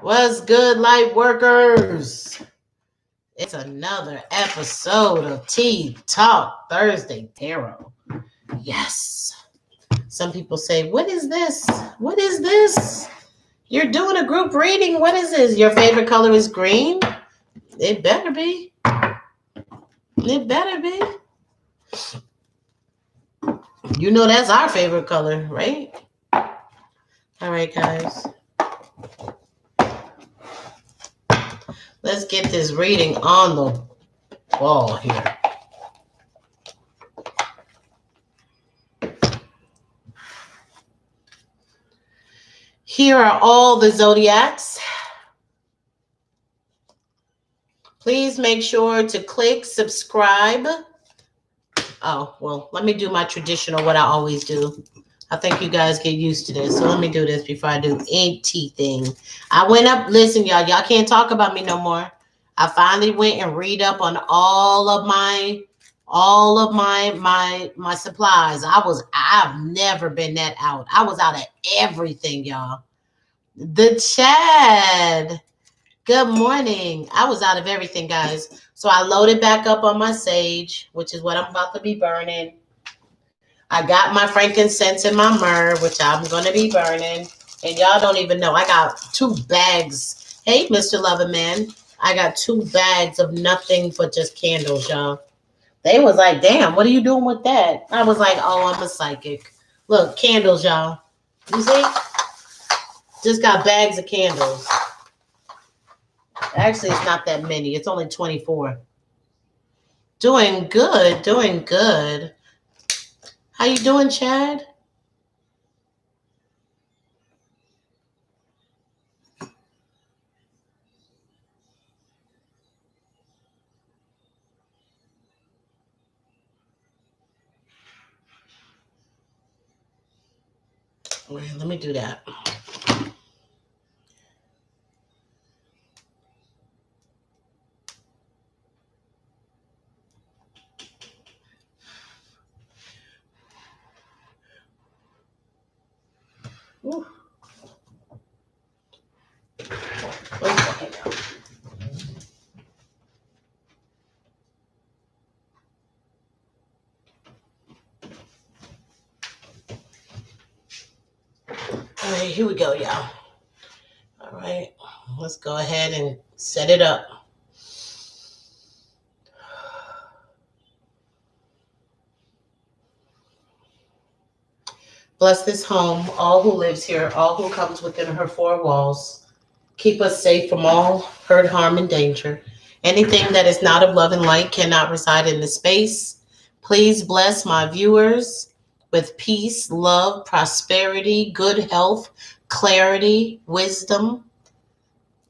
What's good, light workers? It's another episode of Tea Talk Thursday Tarot. Yes. Some people say, what is this? What is this? You're doing a group reading. What is this? Your favorite color is green? It better be. It better be. You know that's our favorite color, right? All right, guys. Let's get this reading on the wall here. Here are all the zodiacs. Please make sure to click subscribe. Oh, well, let me do my traditional, what I always do. I think you guys get used to this. So let me do this before I do anything. I went up, listen, y'all can't talk about me no more. I finally went and read up on all of my supplies. I've never been that out. I was out of everything, y'all. The Chad. Good morning. I was out of everything, guys. So I loaded back up on my sage, which is what I'm about to be burning. I got my frankincense and my myrrh, which I'm going to be burning. And y'all don't even know. I got 2 bags. Hey, Mr. Lover Man. I got 2 bags of nothing but just candles, y'all. They was like, damn, what are you doing with that? I was like, oh, I'm a psychic. Look, candles, y'all. You see? Just got bags of candles. Actually, it's not that many. It's only 24. Doing good. Doing good. How you doing, Chad? Wait, let me do that. Ooh. All right, here we go, y'all. All right, let's go ahead and set it up. Bless this home, all who lives here, all who comes within her 4 walls. Keep us safe from all hurt, harm, and danger. Anything that is not of love and light cannot reside in this space. Please bless my viewers with peace, love, prosperity, good health, clarity, wisdom,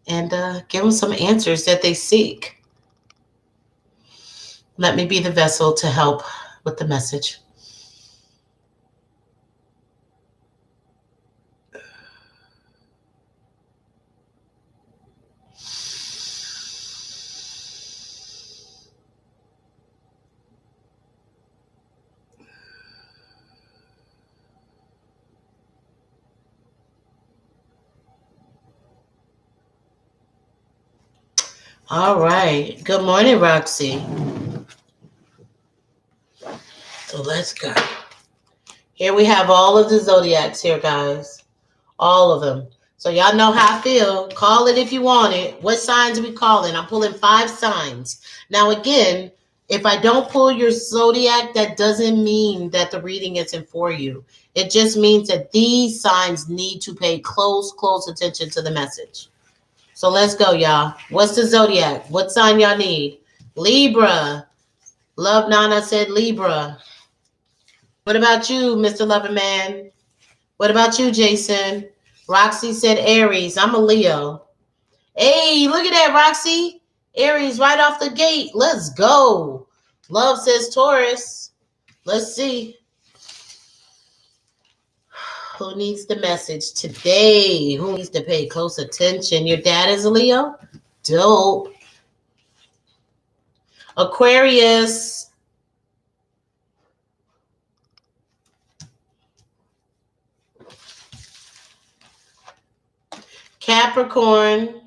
and give them some answers that they seek. Let me be the vessel to help with the message. All right. Good morning, Roxy. So let's go. Here we have all of the zodiacs here, guys. All of them. So y'all know how I feel. Call it if you want it. What signs are we calling? I'm pulling 5 signs. Now, again, if I don't pull your zodiac, that doesn't mean that the reading isn't for you. It just means that these signs need to pay close attention to the message. So let's go, y'all. What's the zodiac? What sign y'all need? Libra. Love Nana said Libra. What about you, Mr. Lover Man? What about you, Jason? Roxy said Aries. I'm a Leo. Hey, look at that, Roxy. Aries right off the gate. Let's go. Love says Taurus. Let's see. Who needs the message today? Who needs to pay close attention? Your dad is a Leo? Dope. Aquarius. Capricorn,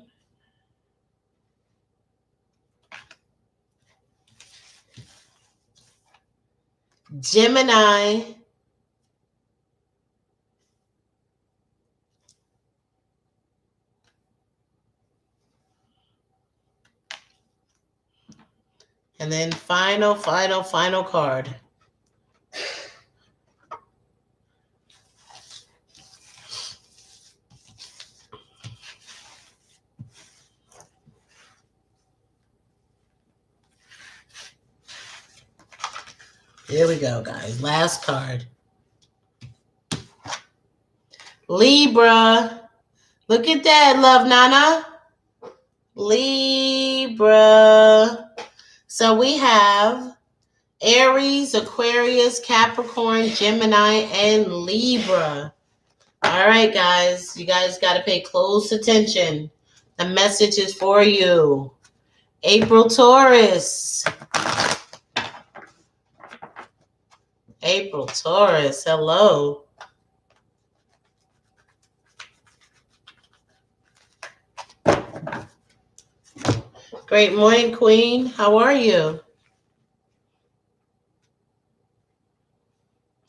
Gemini, and then final card. Here we go, guys. Last card. Libra. Look at that, love Nana. Libra. So we have Aries, Aquarius, Capricorn, Gemini, and Libra. All right, guys. You guys got to pay close attention. The message is for you. April Taurus. April Taurus. Hello. Great morning, Queen. How are you?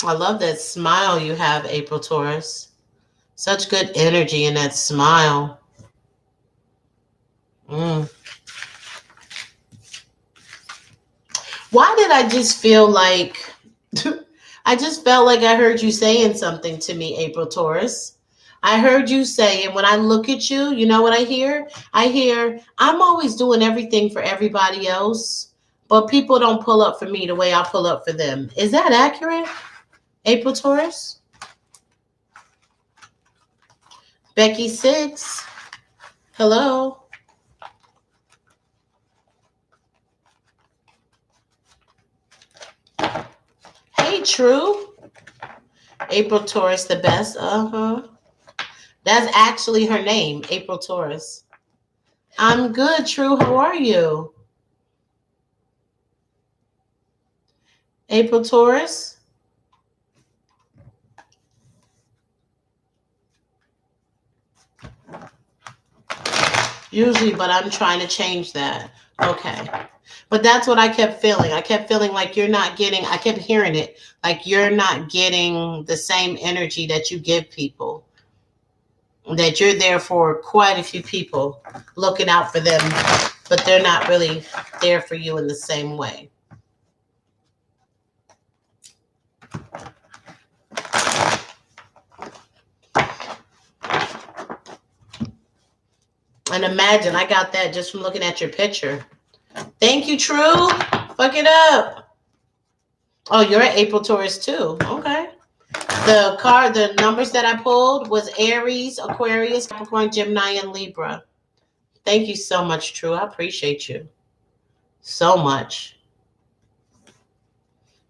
I love that smile you have, April Taurus. Such good energy in that smile. Why did I just feel like I just felt like I heard you saying something to me, April Taurus. I heard you say, and when I look at you, you know what I hear? I hear, I'm always doing everything for everybody else, but people don't pull up for me the way I pull up for them. Is that accurate, April Taurus? Becky 6. Hello. Hey, True. April Taurus, the best. That's actually her name, April Taurus. I'm good, True. How are you? April Taurus? Usually, but I'm trying to change that. Okay. But that's what I kept feeling. I kept feeling like you're not getting, I kept hearing it, like you're not getting the same energy that you give people. That you're there for quite a few people, looking out for them, but they're not really there for you in the same way. And imagine, I got that just from looking at your picture. Thank you, True. Fuck it up. Oh, you're an April Taurus too. Okay. The numbers that I pulled was Aries, Aquarius, Capricorn, Gemini, and Libra. Thank you so much, True. I appreciate you so much.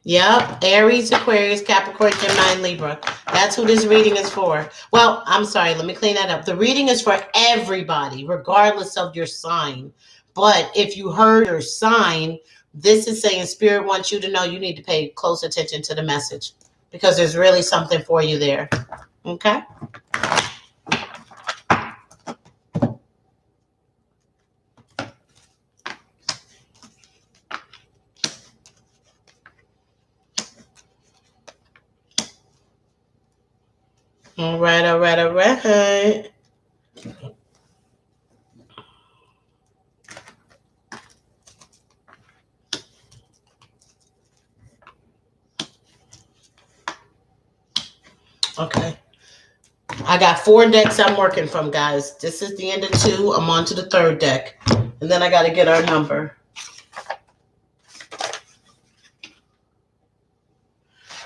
Yep, Aries, Aquarius, Capricorn, Gemini, and Libra. That's who this reading is for. Well, I'm sorry. Let me clean that up. The reading is for everybody, regardless of your sign. But if you heard your sign, this is saying Spirit wants you to know you need to pay close attention to the message because there's really something for you there. Okay? All right. Okay. I got 4 decks I'm working from, guys. This is the end of 2. I'm on to the 3rd deck. And then I got to get our number.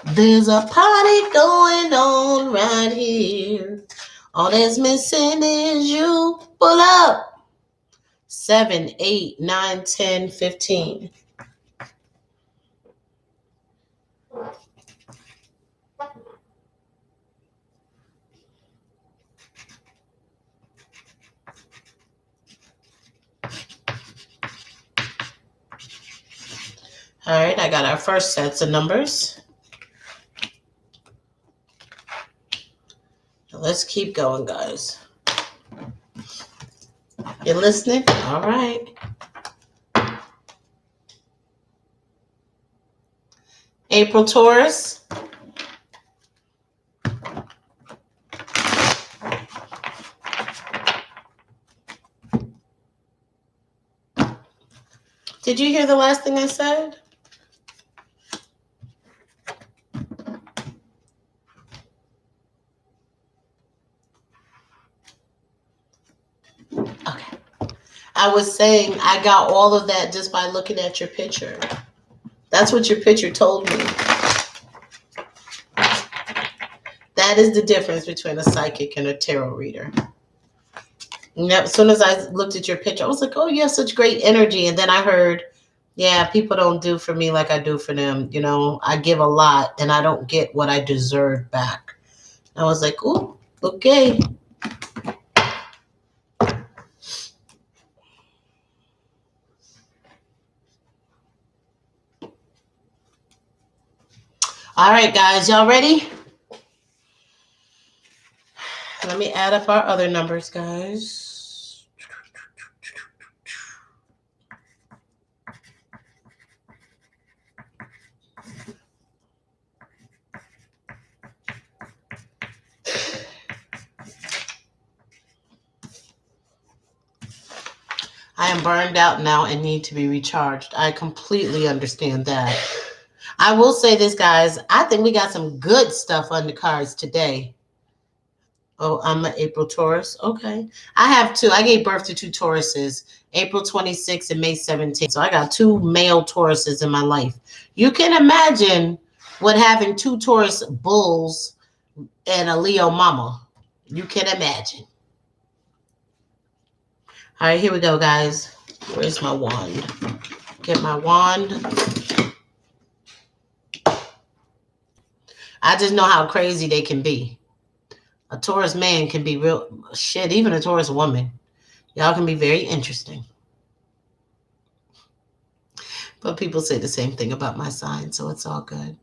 There's a party going on right here. All that's missing is you. Pull up. 7, 8, 9, 10, 15. All right, I got our first sets of numbers. Let's keep going, guys. You're listening? All right. April Taurus. Did you hear the last thing I said? Okay. I was saying I got all of that just by looking at your picture. That's what your picture told me. That is the difference between a psychic and a tarot reader. And as soon as I looked at your picture, I was like, oh, you have such great energy. And then I heard, yeah, people don't do for me like I do for them. You know, I give a lot and I don't get what I deserve back. I was like, oh, okay. All right, guys, y'all ready? Let me add up our other numbers, guys. I am burned out now and need to be recharged. I completely understand that. I will say this, guys. I think we got some good stuff on the cards today. Oh, I'm an April Taurus. Okay. I have two. I gave birth to two Tauruses, April 26th and May 17th. So I got two male Tauruses in my life. You can imagine what having two Taurus bulls and a Leo mama. You can imagine. All right, here we go, guys. Where's my wand? Get my wand. I just know how crazy they can be. A Taurus man can be real shit, even a Taurus woman. Y'all can be very interesting. But people say the same thing about my sign, so it's all good.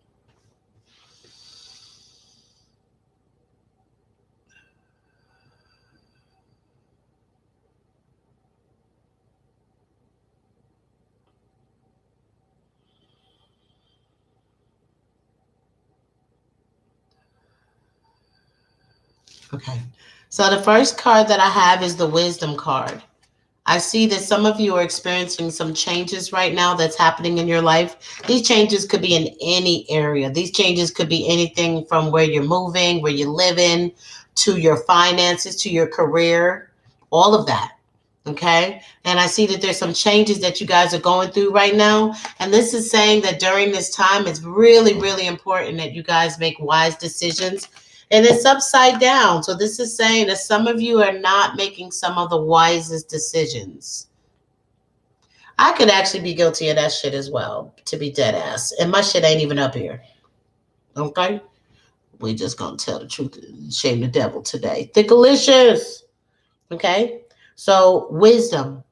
Okay. So the first card that I have is the Wisdom card. I see that some of you are experiencing some changes right now that's happening in your life. These changes could be in any area. These changes could be anything from where you're moving, where you're living, to your finances, to your career, all of that. Okay. And I see that there's some changes that you guys are going through right now. And this is saying that during this time, it's really, really important that you guys make wise decisions. And it's upside down. So this is saying that some of you are not making some of the wisest decisions. I could actually be guilty of that shit as well, to be dead ass. And my shit ain't even up here. Okay? We just gonna tell the truth and shame the devil today. Thickalicious. Okay? So wisdom.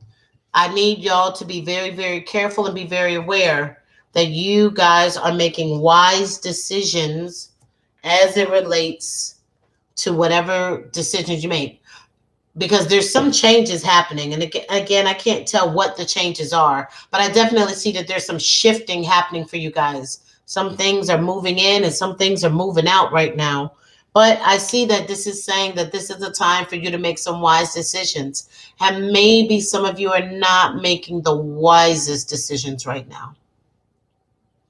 I need y'all to be very, very careful and be very aware that you guys are making wise decisions as it relates to whatever decisions you make, because there's some changes happening. And again, I can't tell what the changes are, but I definitely see that there's some shifting happening for you guys. Some things are moving in and some things are moving out right now. But I see that this is saying that this is the time for you to make some wise decisions. And maybe some of you are not making the wisest decisions right now.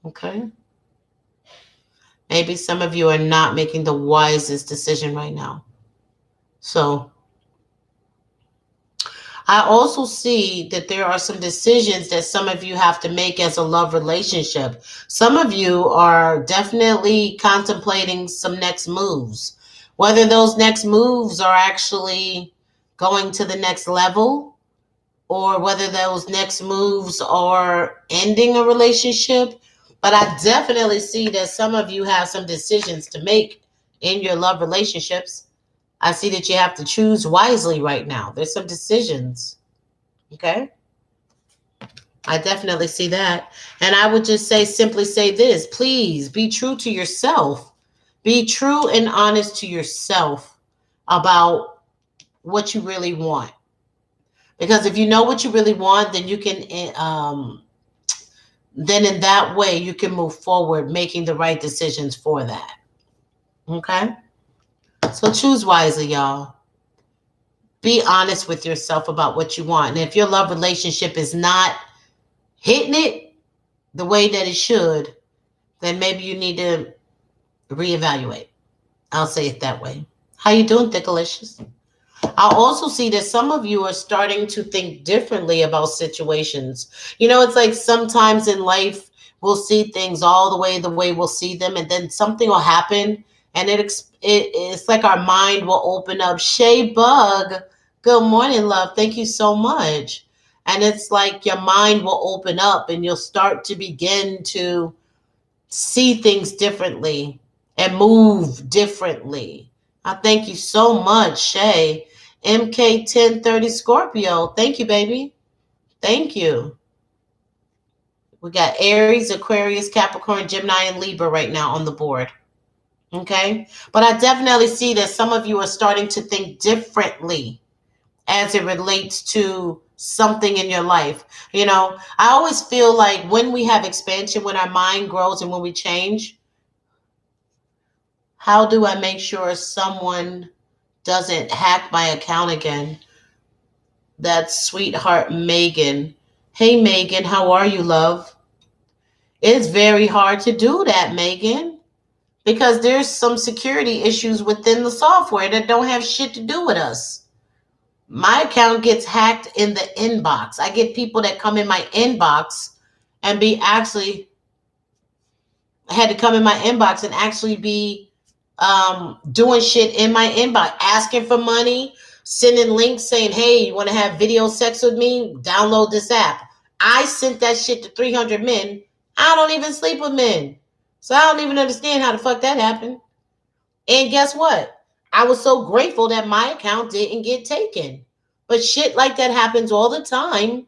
Okay? Maybe some of you are not making the wisest decision right now. So I also see that there are some decisions that some of you have to make as a love relationship. Some of you are definitely contemplating some next moves. Whether those next moves are actually going to the next level, or whether those next moves are ending a relationship. But I definitely see that some of you have some decisions to make in your love relationships. I see that you have to choose wisely right now. There's some decisions. Okay? I definitely see that. And I would just simply say this. Please be true to yourself. Be true and honest to yourself about what you really want. Because if you know what you really want, then you can, then in that way, you can move forward making the right decisions for that. Okay? So choose wisely, y'all. Be honest with yourself about what you want. And if your love relationship is not hitting it the way that it should, then maybe you need to reevaluate. I'll say it that way. How you doing, Thickalicious? I also see that some of you are starting to think differently about situations. It's like sometimes in life we'll see things all the way we'll see them, and then something will happen, and it's like our mind will open up. Shay Bug, good morning, love. Thank you so much. And it's like your mind will open up, and you'll start to begin to see things differently and move differently. I thank you so much, Shay. MK1030 Scorpio. Thank you, baby. Thank you. We got Aries, Aquarius, Capricorn, Gemini, and Libra right now on the board. Okay? But I definitely see that some of you are starting to think differently as it relates to something in your life. I always feel like when we have expansion, when our mind grows and when we change, how do I make sure someone doesn't hack my account again? That's sweetheart Megan. Hey, Megan, how are you, love? It's very hard to do that, Megan, because there's some security issues within the software that don't have shit to do with us. My account gets hacked in the inbox. I get people that come in my inbox and I had to come in my inbox and actually be doing shit in my inbox, asking for money, sending links saying, hey, you want to have video sex with me? Download this app. I sent that shit to 300 men. I don't even sleep with men. So I don't even understand how the fuck that happened. And guess what? I was so grateful that my account didn't get taken. But shit like that happens all the time.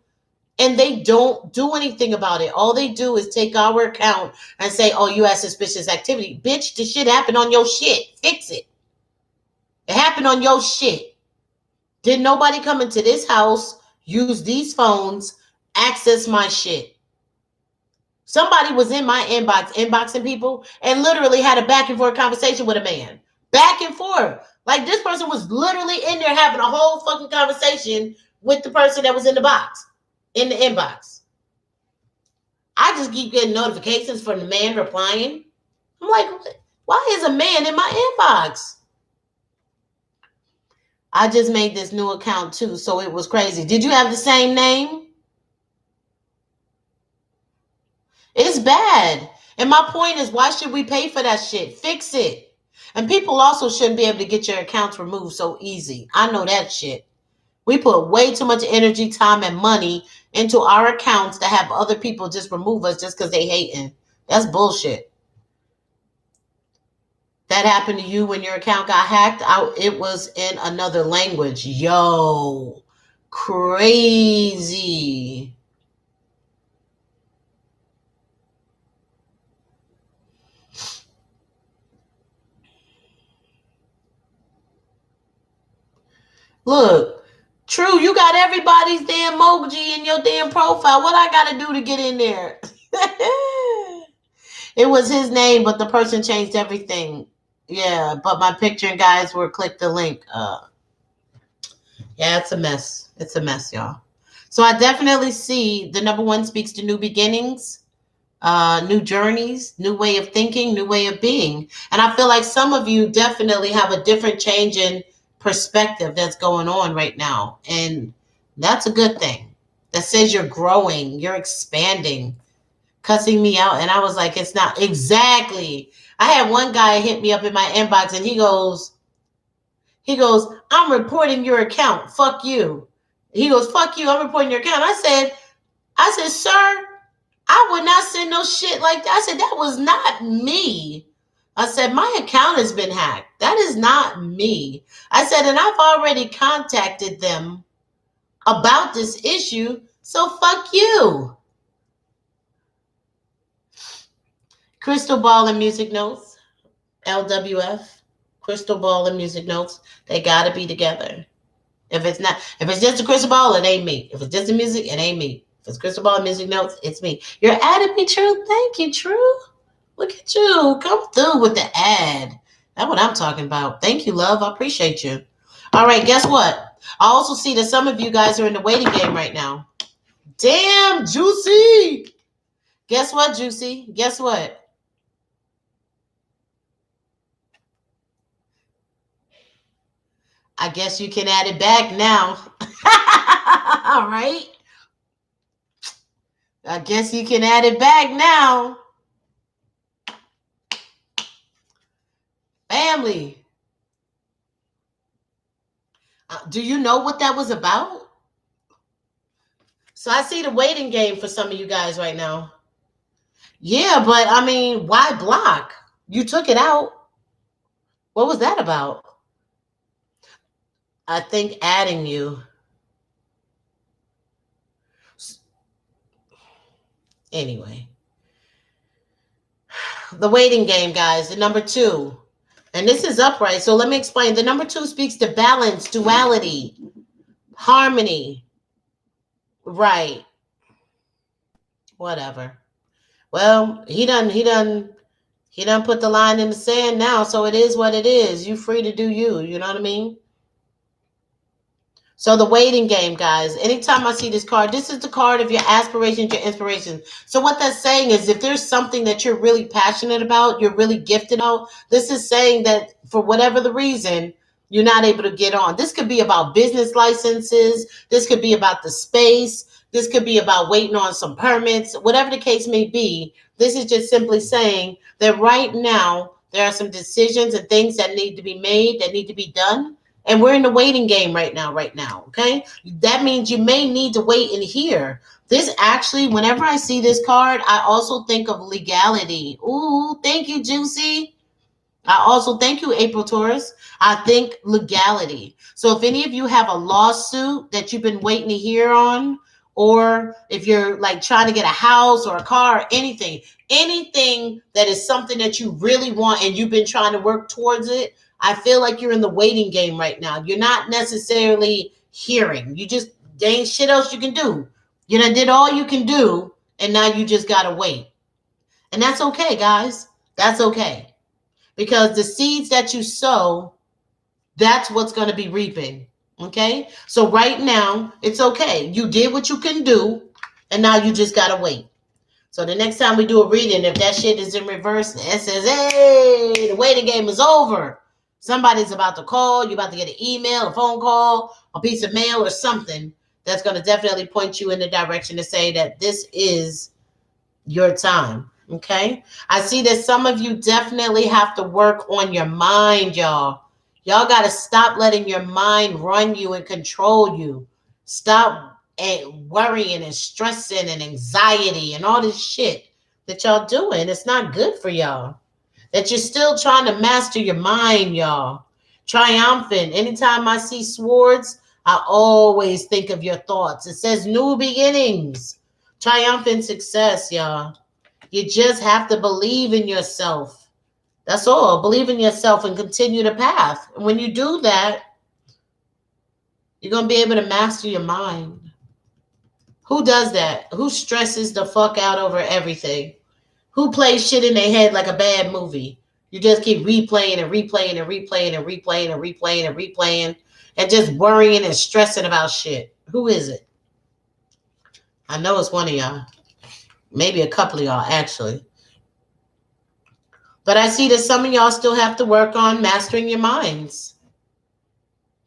And they don't do anything about it. All they do is take our account and say, oh, you had suspicious activity. Bitch, the shit happened on your shit. Fix it. It happened on your shit. Did nobody come into this house, use these phones, access my shit? Somebody was in my inbox, inboxing people, and literally had a back and forth conversation with a man. Back and forth. Like this person was literally in there having a whole fucking conversation with the person that was in the box, in the inbox. I just keep getting notifications from the man replying. I'm like, why is a man in my inbox? I just made this new account too, so it was crazy. Did you have the same name? It's bad. And my point is, why should we pay for that shit? Fix it. And people also shouldn't be able to get your accounts removed so easy. I know that shit. We put way too much energy, time, and money into our accounts to have other people just remove us just because they hating. That's bullshit. That happened to you when your account got hacked? It was in another language. Yo, crazy. Look, True, you got everybody's damn emoji in your damn profile. What I got to do to get in there? It was his name, but the person changed everything. Yeah, but my picture and guys were click the link. Yeah, it's a mess. It's a mess, y'all. So I definitely see the number one speaks to new beginnings, new journeys, new way of thinking, new way of being. And I feel like some of you definitely have a different change in perspective that's going on right now. And that's a good thing. That says you're growing, you're expanding, cussing me out. And I was like, it's not exactly. I had one guy hit me up in my inbox and he goes, I'm reporting your account. Fuck you. He goes, fuck you. I'm reporting your account. I said, sir, I would not send no shit like that. I said, that was not me. I said, my account has been hacked. That is not me. I said, and I've already contacted them about this issue. So fuck you. Crystal Ball and Music Notes, LWF. Crystal Ball and Music Notes. They got to be together. If it's not, if it's just a crystal ball, it ain't me. If it's just the music, it ain't me. If it's crystal ball and music notes, it's me. You're adding me, True. Thank you, True. Look at you. Come through with the ad. That's what I'm talking about. Thank you, love. I appreciate you. All right, guess what? I also see that some of you guys are in the waiting game right now. Damn, Juicy. Guess what, Juicy? Guess what? I guess you can add it back now. All right. I guess you can add it back now. Family. Do you know what that was about? So I see the waiting game for some of you guys right now. Yeah, but I mean, why block? You took it out. What was that about? I think adding you. Anyway, the waiting game, guys, the number 2. And this is upright. So let me explain. The number 2 speaks to balance, duality, harmony. Right. Whatever. Well, he done put the line in the sand now, so it is what it is. You free to do you. You know what I mean? So the waiting game, guys. Anytime I see this card, this is the card of your aspirations, your inspiration. So what that's saying is if there's something that you're really passionate about, you're really gifted out, this is saying that for whatever the reason, you're not able to get on. This could be about business licenses. This could be about the space. This could be about waiting on some permits. Whatever the case may be, this is just simply saying that right now, there are some decisions and things that need to be made, that need to be done, and we're in the waiting game right now, okay? That means you may need to wait in here. This actually, whenever I see this card, I also think of legality. Ooh, thank you, Juicy. I also thank you, April Taurus. I think legality. So if any of you have a lawsuit that you've been waiting to hear on, or if you're like trying to get a house or a car or anything that is something that you really want and you've been trying to work towards it, I feel like you're in the waiting game right now. You're not necessarily hearing. You just, there ain't shit else you can do. You done did all you can do, and now you just gotta wait. And that's okay, guys. That's okay. Because the seeds that you sow, that's what's going to be reaping. Okay? So right now, it's okay. You did what you can do, and now you just got to wait. So the next time we do a reading, if that shit is in reverse, it says, hey, the waiting game is over. Somebody's about to call. You're about to get an email, a phone call, a piece of mail, or something that's going to definitely point you in the direction to say that this is your time. Okay. I see that some of you definitely have to work on your mind, y'all. Y'all got to stop letting your mind run you and control you. Stop worrying and stressing and anxiety and all this shit that y'all doing. It's not good for y'all. That you're still trying to master your mind, y'all. Triumphant. Anytime I see swords, I always think of your thoughts. It says new beginnings. Triumphant success, y'all. You just have to believe in yourself. That's all. Believe in yourself and continue the path. And when you do that, you're going to be able to master your mind. Who does that? Who stresses the fuck out over everything? Who plays shit in their head like a bad movie? You just keep replaying and replaying and replaying and replaying and replaying and replaying and just worrying and stressing about shit. Who is it? I know it's one of y'all. Maybe a couple of y'all, actually. But I see that some of y'all still have to work on mastering your minds.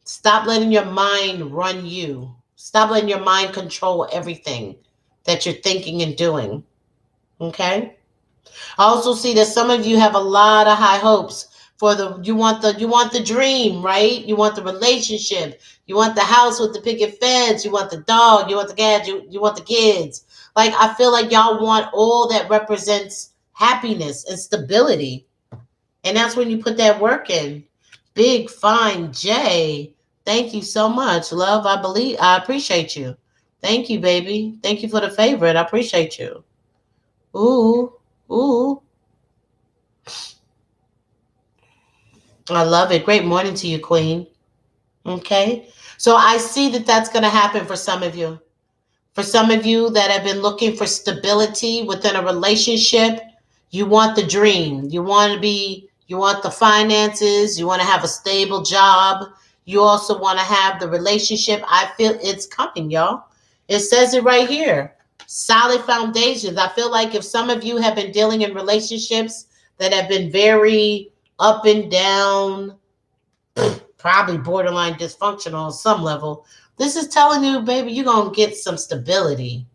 Stop letting your mind run you. Stop letting your mind control everything that you're thinking and doing. Okay? I also see that some of you have a lot of high hopes for you want the dream, right? You want the relationship. You want the house with the picket fence. You want the dog. You want the cat. You want the kids. Like, I feel like y'all want all that represents happiness and stability. And that's when you put that work in. Big Fine J. Thank you so much, love. I appreciate you. Thank you, baby. Thank you for the favorite. I appreciate you. Ooh. Ooh. I love it. Great morning to you, Queen. Okay. So I see that that's going to happen for some of you. For some of you that have been looking for stability within a relationship, you want the dream. You want the finances. You want to have a stable job. You also want to have the relationship. I feel it's coming, y'all. It says it right here. Solid foundations. I feel like if some of you have been dealing in relationships that have been very up and down, probably borderline dysfunctional on some level, this is telling you, baby, you're going to get some stability.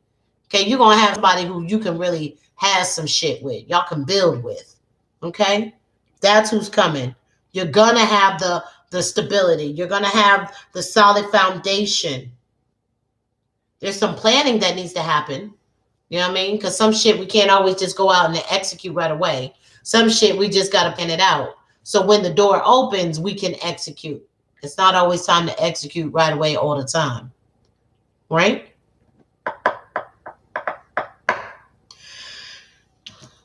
Okay, you're going to have somebody who you can really have some shit with. Y'all can build with. Okay? That's who's coming. You're going to have the stability. You're going to have the solid foundation. There's some planning that needs to happen. You know what I mean? Because some shit we can't always just go out and execute right away. Some shit we just got to plan it out. So when the door opens, we can execute. It's not always time to execute right away all the time. Right?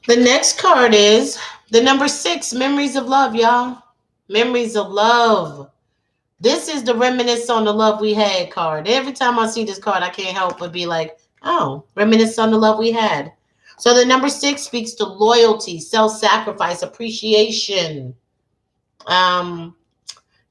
The next card is the number 6, Memories of Love, y'all. Memories of Love. This is the reminisce on the love we had card. Every time I see this card, I can't help but be like, oh, reminisce on the love we had. So the number 6 speaks to loyalty, self-sacrifice, appreciation.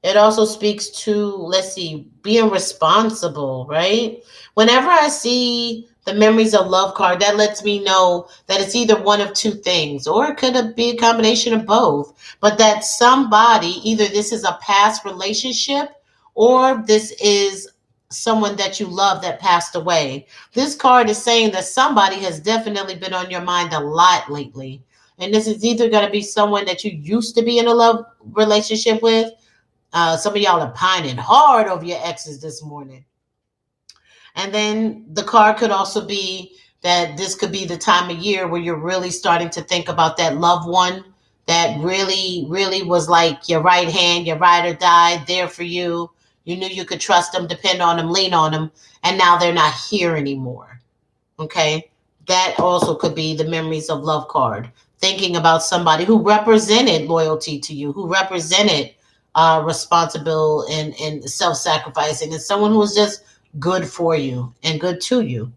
It also speaks to, let's see, being responsible, right? Whenever I see the Memories of Love card, that lets me know that it's either one of two things, or it could be a combination of both. But that somebody, either this is a past relationship or this is someone that you love that passed away. This card is saying that somebody has definitely been on your mind a lot lately. And this is either going to be someone that you used to be in a love relationship with. Some of y'all are pining hard over your exes this morning. And then the card could also be that this could be the time of year where you're really starting to think about that loved one that really, really was like your right hand, your ride or die, there for you. You knew you could trust them, depend on them, lean on them, and now they're not here anymore. Okay? That also could be the Memories of Love card. Thinking about somebody who represented loyalty to you, who represented responsible and self-sacrificing, and someone who was just good for you and good to you.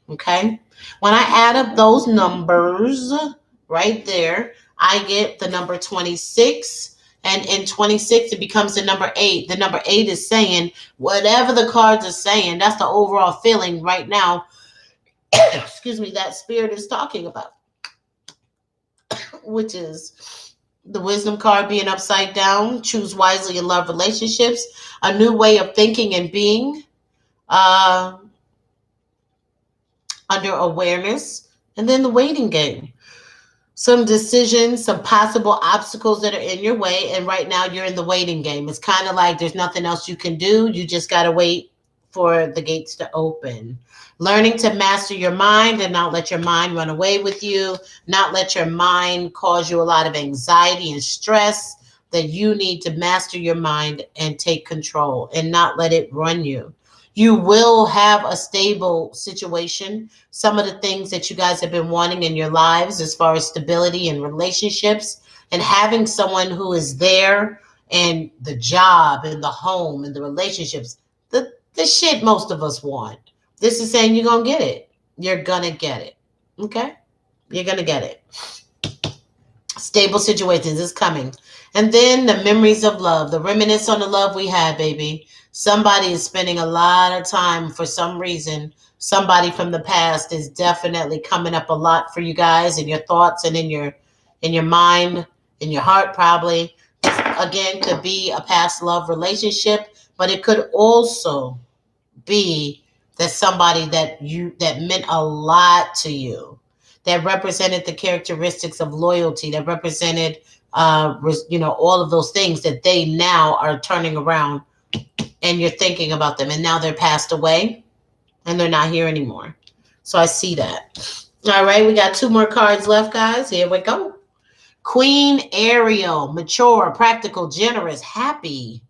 Okay. When I add up those numbers right there, I get the number 26. And in 26, it becomes the number 8. The number 8 is saying whatever the cards are saying, that's the overall feeling right now. Excuse me, that spirit is talking about, which is the wisdom card being upside down. Choose wisely in love relationships, a new way of thinking and being, uh, under awareness, and then the waiting game. Some decisions, some possible obstacles that are in your way, and right now you're in the waiting game. It's kind of like there's nothing else you can do. You just got to wait for the gates to open. Learning to master your mind and not let your mind run away with you, not let your mind cause you a lot of anxiety and stress, that you need to master your mind and take control and not let it run you. You will have a stable situation. Some of the things that you guys have been wanting in your lives, as far as stability and relationships, and having someone who is there, and the job and the home and the relationships, the shit most of us want. This is saying you're going to get it. You're going to get it. Okay? You're going to get it. Stable situations is coming. And then the memories of love, the reminisce on the love we had, baby. Somebody is spending a lot of time for some reason. Somebody from the past is definitely coming up a lot for you guys in your thoughts and in your mind, in your heart, probably. This, again, could be a past love relationship, but it could also be that somebody that meant a lot to you, that represented the characteristics of loyalty, that represented all of those things that they now are turning around, and you're thinking about them, and now they're passed away and they're not here anymore. So I see that. All right, we got 2 more cards left, guys. Here we go. Queen Ariel, mature, practical, generous, happy.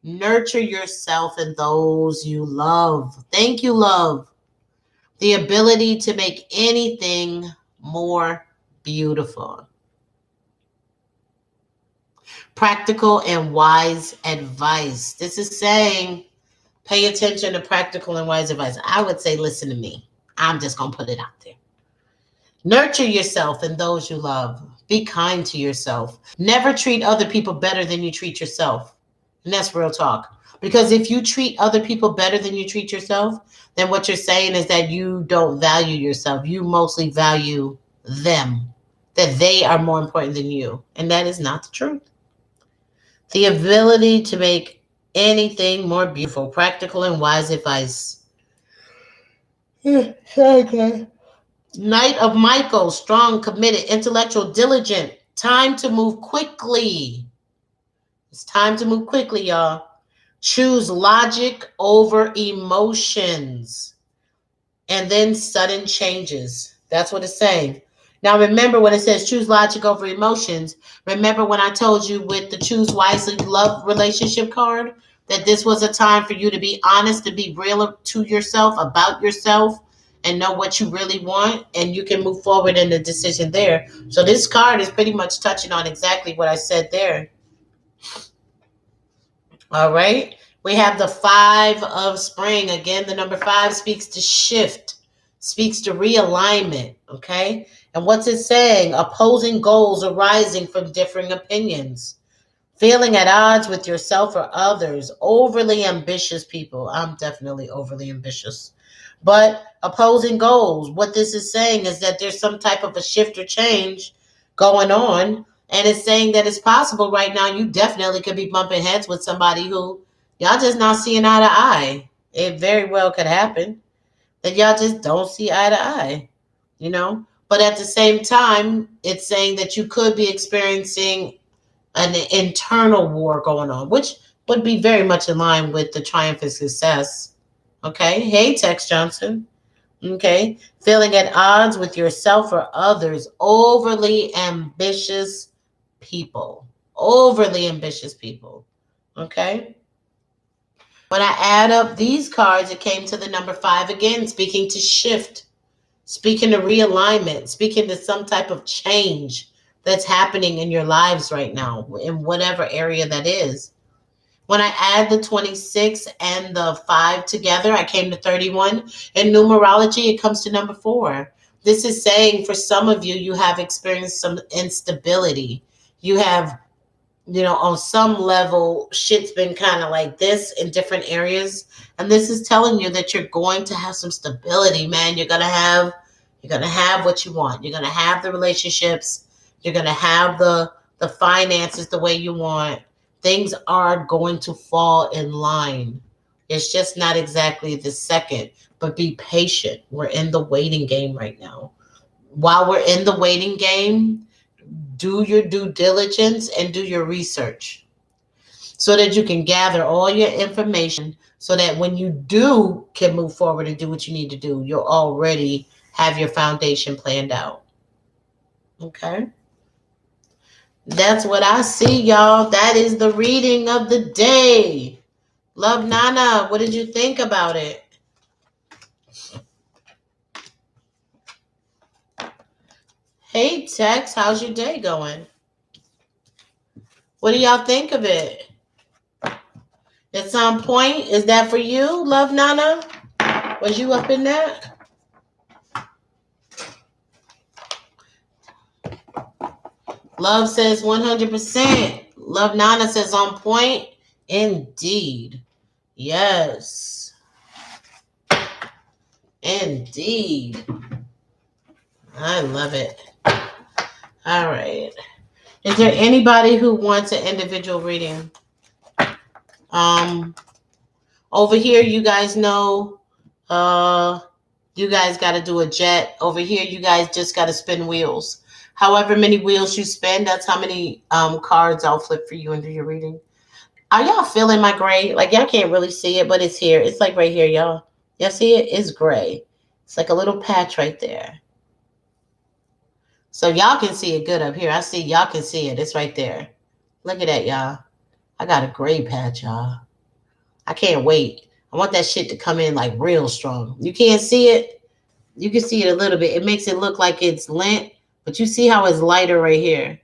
Nurture yourself and those you love. Thank you, love. The ability to make anything more beautiful. Practical and wise advice. This is saying pay attention to practical and wise advice. I would say listen to me. I'm just going to put it out there. Nurture yourself and those you love. Be kind to yourself. Never treat other people better than you treat yourself. And that's real talk. Because if you treat other people better than you treat yourself, then what you're saying is that you don't value yourself. You mostly value them, that they are more important than you. And that is not the truth. The ability to make anything more beautiful, practical, and wise advice. Okay. Knight of Michael, strong, committed, intellectual, diligent. Time to move quickly. It's time to move quickly, y'all. Choose logic over emotions. And then sudden changes. That's what it's saying. Now, remember when it says choose logic over emotions. Remember when I told you with the choose wisely love relationship card that this was a time for you to be honest, to be real to yourself, about yourself, and know what you really want, and you can move forward in the decision there. So this card is pretty much touching on exactly what I said there. All right. We have the 5 of spring. Again, the number 5 speaks to shift, speaks to realignment. Okay. And what's it saying? Opposing goals arising from differing opinions. Feeling at odds with yourself or others. Overly ambitious people. I'm definitely overly ambitious. But opposing goals. What this is saying is that there's some type of a shift or change going on. And it's saying that it's possible right now. You definitely could be bumping heads with somebody who y'all just not seeing eye to eye. It very well could happen that y'all just don't see eye to eye, you know? But at the same time, it's saying that you could be experiencing an internal war going on, which would be very much in line with the triumph and success. Okay. Hey, Tex Johnson. Okay. Feeling at odds with yourself or others. Overly ambitious people. Overly ambitious people. Okay. When I add up these cards, it came to the number 5 again, speaking to shift, speaking to realignment, speaking to some type of change that's happening in your lives right now, in whatever area that is. When I add the 26 and the 5 together, I came to 31. In numerology, it comes to number 4. This is saying for some of you, you have experienced some instability. You have, on some level, shit's been kind of like this in different areas. And this is telling you that you're going to have some stability, man. You're going to have what you want. You're going to have the relationships. You're going to have the finances the way you want. Things are going to fall in line. It's just not exactly the second, but be patient. We're in the waiting game right now. While we're in the waiting game, do your due diligence and do your research so that you can gather all your information so that when you can move forward and do what you need to do, you'll already have your foundation planned out. Okay. That's what I see, y'all. That is the reading of the day. Love Nana, what did you think about it? Hey, Tex, how's your day going? What do y'all think of it? It's on point. Is that for you, Love Nana? Was you up in that? Love says 100%. Love Nana says on point. Indeed. Yes. Indeed. I love it. All right. Is there anybody who wants an individual reading? Over here, you guys know, you guys got to do a jet. Over here, you guys just got to spin wheels. However many wheels you spin, that's how many cards I'll flip for you and do your reading. Are y'all feeling my gray? Like, y'all can't really see it, but it's here. It's like right here, y'all. Y'all see it? It's gray. It's like a little patch right there. So y'all can see it good up here. I see y'all can see it. It's right there. Look at that, y'all. I got a gray patch, y'all. I can't wait. I want that shit to come in like real strong. You can't see it. You can see it a little bit. It makes it look like it's lint, but you see how it's lighter right here.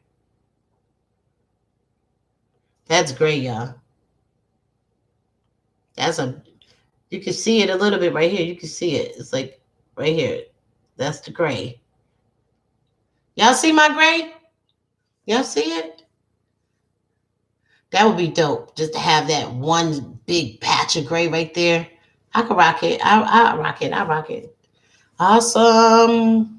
That's gray, y'all. You can see it a little bit right here. You can see it. It's like right here. That's the gray. Y'all see my gray? Y'all see it? That would be dope. Just to have that one big patch of gray right there. I could rock it. I rock it. I rock it. Awesome.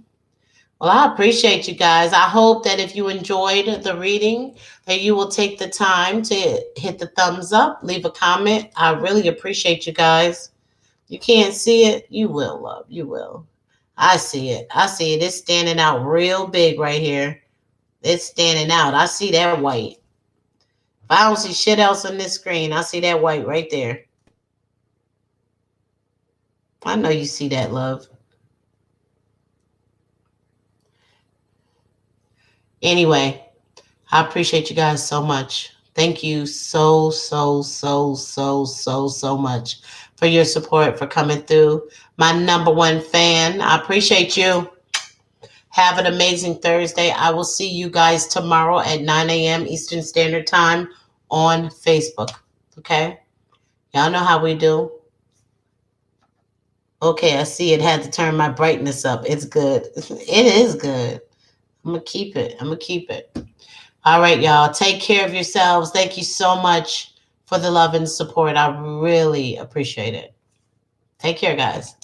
Well, I appreciate you guys. I hope that if you enjoyed the reading, that you will take the time to hit the thumbs up, leave a comment. I really appreciate you guys. You can't see it, you will, love. You will. I see it. I see it. It's standing out real big right here. It's standing out. I see that white. If I don't see shit else on this screen, I see that white right there. I know you see that, love. Anyway, I appreciate you guys so much. Thank you so much for your support, for coming through. My number one fan. I appreciate you. Have an amazing Thursday. I will see you guys tomorrow at 9 a.m. Eastern Standard Time on Facebook. Okay? Y'all know how we do. Okay, I see it had to turn my brightness up. It's good. It is good. I'm going to keep it. I'm going to keep it. All right, y'all. Take care of yourselves. Thank you so much for the love and support. I really appreciate it. Take care, guys.